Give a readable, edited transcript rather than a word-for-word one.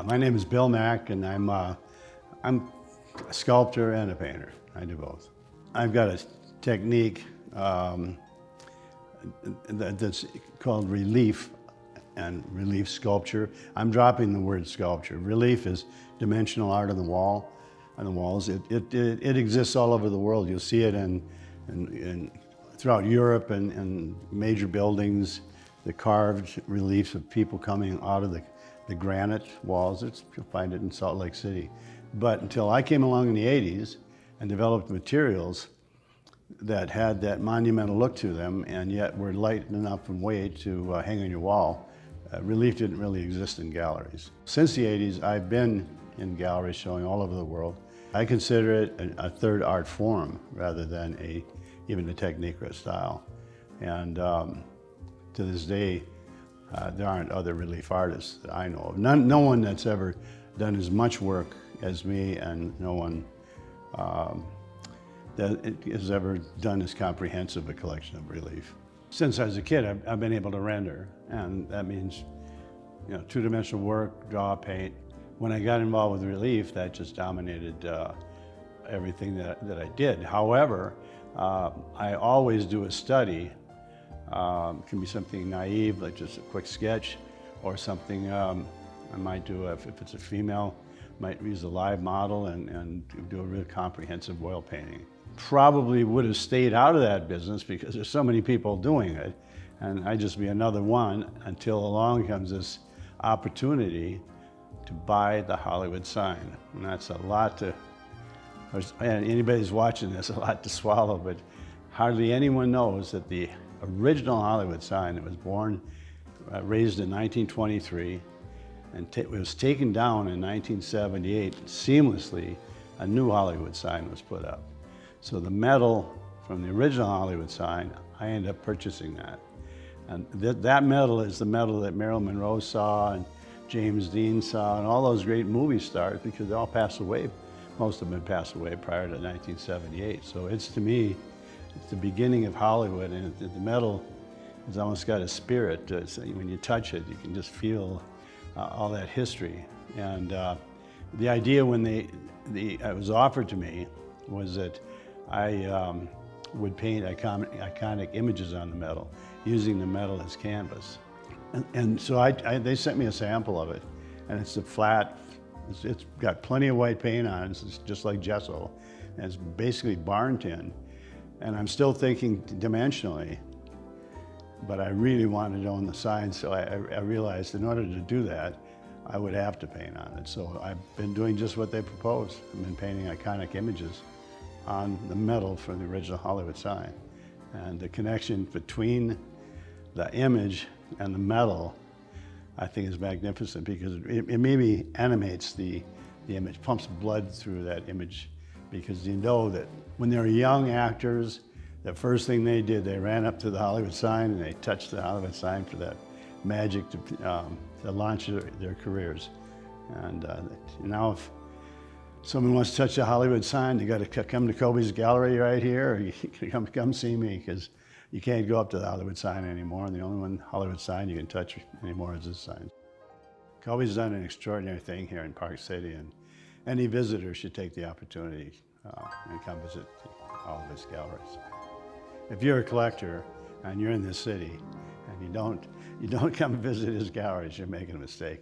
My name is Bill Mack, and I'm a sculptor and a painter. I do both. I've got a technique that's called relief and relief sculpture. I'm dropping the word sculpture. Relief is dimensional art on the walls. It exists all over the world. You'll see it throughout Europe and major buildings, the carved reliefs of people coming out of the granite walls. You'll find it in Salt Lake City. But until I came along in the 80s and developed materials that had that monumental look to them and yet were light enough in weight to hang on your wall, relief didn't really exist in galleries. Since the 80s, I've been in galleries showing all over the world. I consider it a third art form rather than even a technique or a style. And to this day, there aren't other relief artists that I know of. No one that's ever done as much work as me, and no one that has ever done as comprehensive a collection of relief. Since I was a kid, I've been able to render, and that means, two-dimensional work, draw, paint. When I got involved with relief, that just dominated everything that I did. However, I always do a study. It can be something naive, like just a quick sketch, or something I might do, if it's a female, might use a live model and do a real comprehensive oil painting. Probably would have stayed out of that business because there's so many people doing it, and I'd just be another one until along comes this opportunity to buy the Hollywood sign. And that's a lot to, and anybody who's watching this, a lot to swallow, but hardly anyone knows that the original Hollywood sign that was raised in 1923, and it was taken down in 1978, seamlessly, a new Hollywood sign was put up. So the metal from the original Hollywood sign, I ended up purchasing that. And that metal is the metal that Marilyn Monroe saw and James Dean saw and all those great movie stars, because they all passed away. Most of them had passed away prior to 1978. So it's, to me, it's the beginning of Hollywood, and the metal has almost got a spirit. So when you touch it, you can just feel all that history. And the idea when it was offered to me was that I would paint iconic images on the metal, using the metal as canvas. And so they sent me a sample of it, and it's a flat, it's got plenty of white paint on it, it's just like gesso, and it's basically barn tin. And I'm still thinking dimensionally, but I really wanted to own the sign, so I realized in order to do that, I would have to paint on it. So I've been doing just what they proposed. I've been painting iconic images on the metal from the original Hollywood sign. And the connection between the image and the metal, I think, is magnificent, because it maybe animates the image, pumps blood through that image, because you know that when they were young actors, the first thing they did, they ran up to the Hollywood sign and they touched the Hollywood sign for that magic to launch their careers. And now if someone wants to touch the Hollywood sign, they got to come to Kobe's gallery right here, or you can come see me, because you can't go up to the Hollywood sign anymore, and the only one Hollywood sign you can touch anymore is this sign. Kobe's done an extraordinary thing here in Park City, and any visitor should take the opportunity and come visit all of his galleries. If you're a collector and you're in this city and you don't come visit his galleries, you're making a mistake.